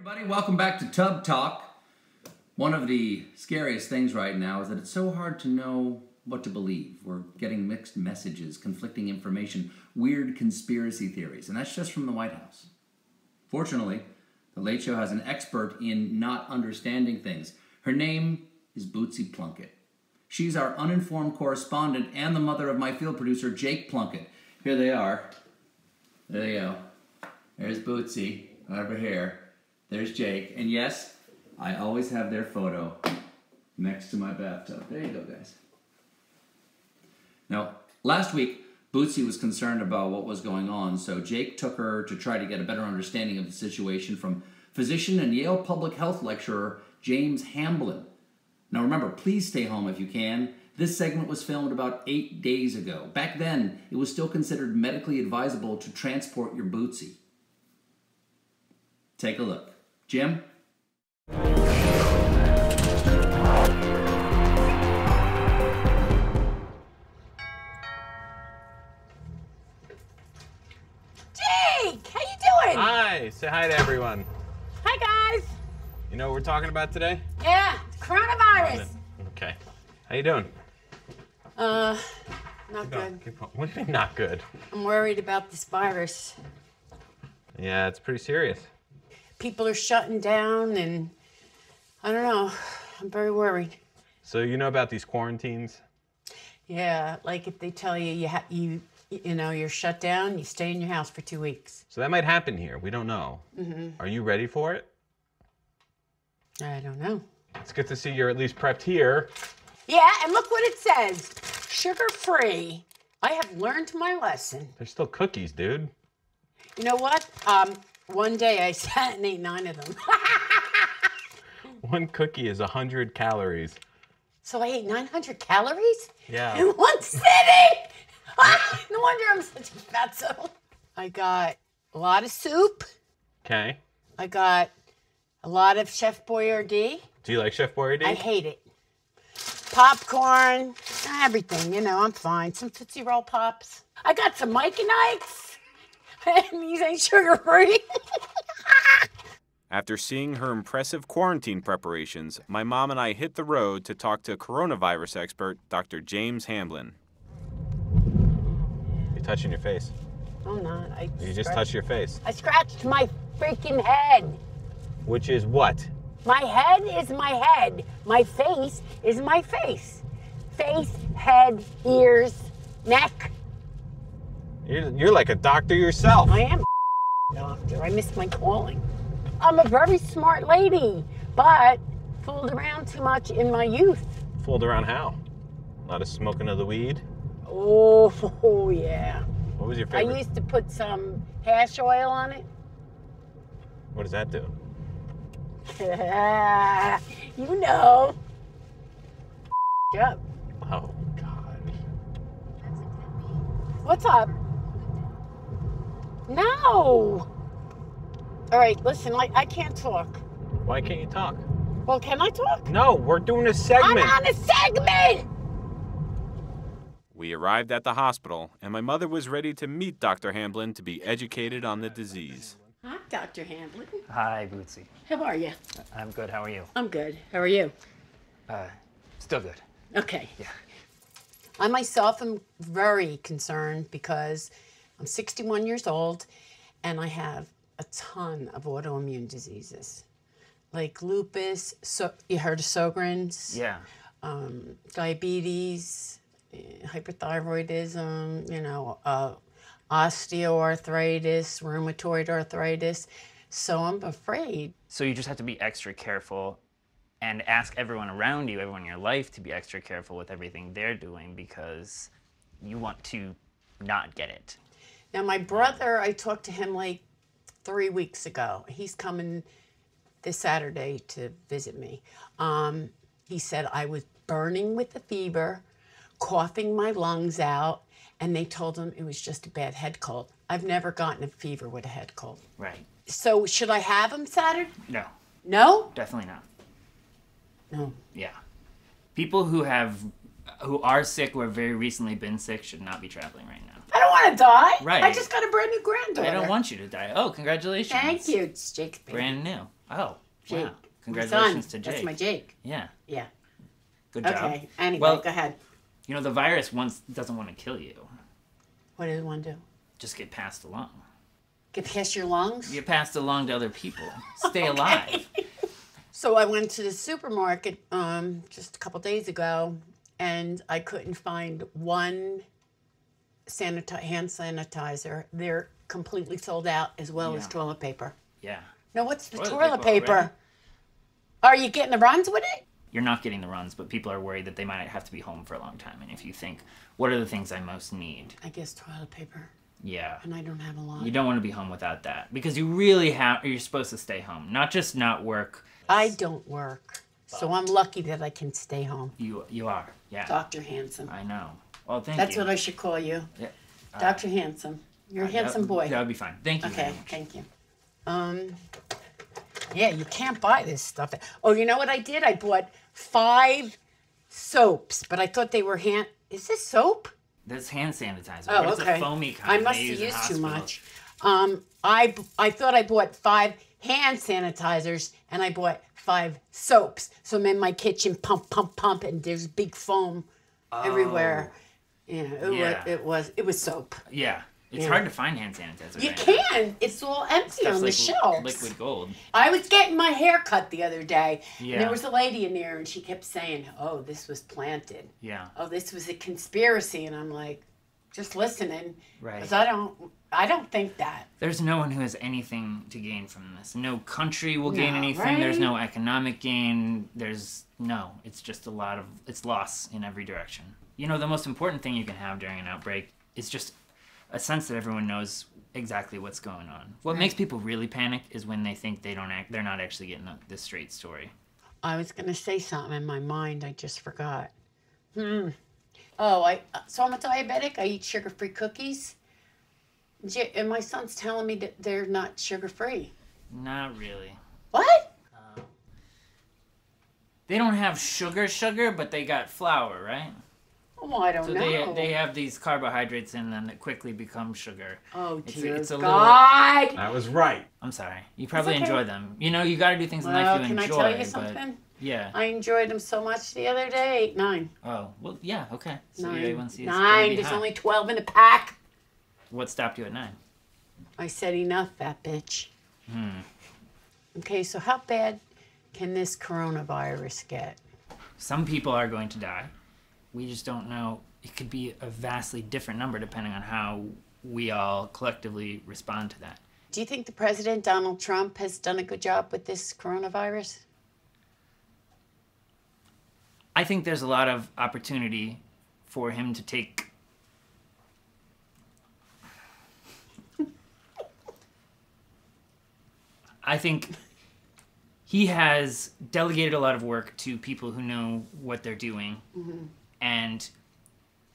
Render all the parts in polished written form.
Everybody, welcome back to Tub Talk. One of the scariest things right now is that it's so hard to know what to believe. We're getting mixed messages, conflicting information, weird conspiracy theories, and that's just from the White House. Fortunately, The Late Show has an expert in not understanding things. Her name is Bootsie Plunkett. She's our uninformed correspondent and the mother of my field producer, Jake Plunkett. Here they are. There they go. There's Bootsie over here. There's Jake. And yes, I always have their photo next to my bathtub. There you go, guys. Now, last week, Bootsie was concerned about what was going on, so Jake took her to try to get a better understanding of the situation from physician and Yale Public Health lecturer James Hamblin. Now remember, please stay home if you can. This segment was filmed about 8 days ago. Back then, it was still considered medically advisable to transport your Bootsie. Take a look. Jim? Jake, how you doing? Hi, say hi to everyone. Hi, guys. You know what we're talking about today? Yeah, coronavirus. Okay. How you doing? Not Keep good. going. What do you mean not good? I'm worried about this virus. Yeah, it's pretty serious. People are shutting down, and I don't know. I'm very worried. So you know about these quarantines? Yeah, like if they tell you you're shut down, you stay in your house for 2 weeks. So that might happen here. We don't know. Are you ready for it? I don't know. It's good to see you're at least prepped here. Yeah, and look what it says. Sugar-free. I have learned my lesson. There's still cookies, dude. You know what? One day I sat and ate 9 of them. One cookie is 100 calories. So I ate 900 calories? Yeah. In one sitting? No wonder I'm such a fatso. I got a lot of soup. Okay. I got a lot of Chef Boyardee. Do you like Chef Boyardee? I hate it. Popcorn, everything, I'm fine. Some Tootsie Roll Pops. I got some Mike and Ike's. And these ain't sugar-free. After seeing her impressive quarantine preparations, my mom and I hit the road to talk to coronavirus expert Dr. James Hamblin. You're touching your face. I'm not. You just touched your face. I scratched my freaking head. Which is what? My head is my head. My face is my face. Face, head, ears, neck. You're like a doctor yourself. I am a doctor. I missed my calling. I'm a very smart lady, but fooled around too much in my youth. Fooled around how? A lot of smoking of the weed? Oh yeah. What was your favorite? I used to put some hash oil on it. What does that do? You know. Up. Oh, God. What's up? No. All right, listen, I can't talk. Why can't you talk? Well, can I talk? No, we're doing a segment. I'm on a segment! We arrived at the hospital, and my mother was ready to meet Dr. Hamblin to be educated on the disease. Hi, Dr. Hamblin. Hi, Bootsie. How are you? I'm good. How are you? I'm good. How are you? Still good. Okay. Yeah. I myself am very concerned because I'm 61 years old and I have a ton of autoimmune diseases. Like lupus, you heard of Sjogren's? Yeah. Diabetes, hyperthyroidism, osteoarthritis, rheumatoid arthritis. So I'm afraid. So you just have to be extra careful and ask everyone around you, everyone in your life, to be extra careful with everything they're doing because you want to not get it. Now, my brother, I talked to him like 3 weeks ago. He's coming this Saturday to visit me. He said I was burning with the fever, coughing my lungs out, and they told him it was just a bad head cold. I've never gotten a fever with a head cold. Right. So should I have him Saturday? No, No? definitely not. No. Yeah. People who are sick or have very recently been sick should not be traveling right now. I don't want to die. Right. I just got a brand new granddaughter. I don't want you to die. Oh, congratulations. Thank you. It's Jake's baby. Brand new. Oh, Jake. wow. Congratulations my to son. Jake. That's my Jake. Yeah. Yeah. Good job. Okay. Anyway, Well, go ahead. You know, the virus doesn't want to kill you. What does it want to do? Just get passed along. Get past your lungs? Get passed along to other people. Stay alive. So I went to the supermarket just a couple days ago, and I couldn't find one hand sanitizer. They're completely sold out, as well as toilet paper. Yeah. No, what's the Toilet toilet paper paper? already? Are you getting the runs with it? You're not getting the runs, but people are worried that they might have to be home for a long time. And if you think, what are the things I most need? I guess toilet paper, Yeah. and I don't have a lot. You don't want to be home without that. Because you're supposed to stay home. Not just not work. I don't work, so I'm lucky that I can stay home. You are. Yeah. Dr. Handsome. I know. Well, thank That's you. what I should call you. Yeah. Dr. Handsome. You're a handsome boy. That would be fine. Thank you. Okay, very much. thank you. Yeah, you can't buy this stuff. Oh, you know what I did? I bought 5 soaps, but I thought they were Is this soap? That's hand sanitizer. Oh, What is okay. the foamy kind I they must have use in used too hospitals? much. I thought I bought 5 hand sanitizers, and I bought 5 soaps. So I'm in my kitchen, pump, pump, pump, and there's big foam everywhere. Yeah, it was soap. Yeah. It's Yeah. hard to find hand sanitizer. You right now. can. It's all empty Stuff's on the like shelves. liquid gold. I was getting my hair cut the other day. Yeah. And there was a lady in there, and she kept saying, "Oh, this was planted. Yeah. Oh, this was a conspiracy." And I'm like, just listening. Right. Because I don't think that. There's no one who has anything to gain from this. No country will gain No, anything. There's right? no economic gain. It's just it's loss in every direction. You know, the most important thing you can have during an outbreak is just a sense that everyone knows exactly what's going on. What makes people really panic is when they think they're not actually getting the straight story. I was going to say something in my mind. I just forgot. So I'm a diabetic. I eat sugar-free cookies. And my son's telling me that they're not sugar-free. Not really. What? They don't have sugar, but they got flour, right? Oh, I don't So know. they have these carbohydrates in them that quickly become sugar. Oh, It's dear a little- God. I was right. I'm sorry. You probably okay. enjoy them. You know, you got to do things in life Well, you can I enjoy. tell you but something? yeah. I enjoyed them so much the other day. 8, 9. Oh, well, yeah, okay. So 9. your A1C is 9. gonna be There's high. only 12 in a pack. What stopped you at 9? I said enough, fat bitch. Okay, so how bad can this coronavirus get? Some people are going to die. We just don't know. It could be a vastly different number depending on how we all collectively respond to that. Do you think the president, Donald Trump, has done a good job with this coronavirus? I think there's a lot of opportunity for him to take... I think he has delegated a lot of work to people who know what they're doing and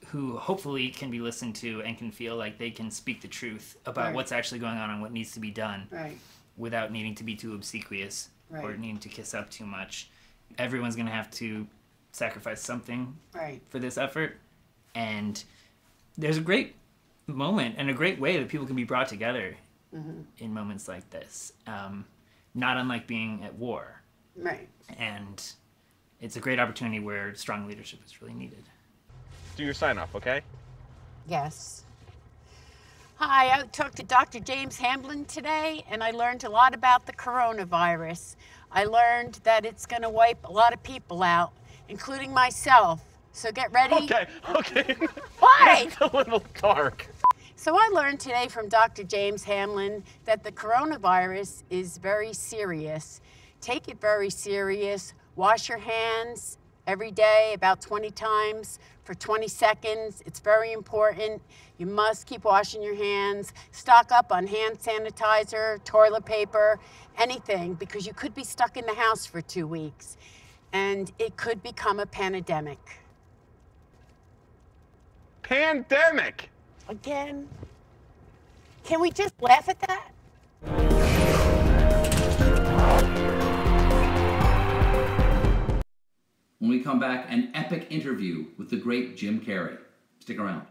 who hopefully can be listened to and can feel like they can speak the truth about Right. what's actually going on and what needs to be done Right. without needing to be too obsequious or Right. needing to kiss up too much. Everyone's going to have to sacrifice something Right. for this effort. And there's a great moment and a great way that people can be brought together in moments like this. Not unlike being at war. Right. And it's a great opportunity where strong leadership is really needed. Do your sign off, okay? Yes. Hi, I talked to Dr. James Hamblin today, and I learned a lot about the coronavirus. I learned that it's going to wipe a lot of people out, including myself. So get ready. Okay. Why? It's a little dark. So I learned today from Dr. James Hamblin that the coronavirus is very serious. Take it very serious. Wash your hands every day about 20 times for 20 seconds. It's very important. You must keep washing your hands. Stock up on hand sanitizer, toilet paper, anything, because you could be stuck in the house for 2 weeks and it could become a pandemic. Pandemic. Again? Can we just laugh at that? When we come back, an epic interview with the great Jim Carrey. Stick around.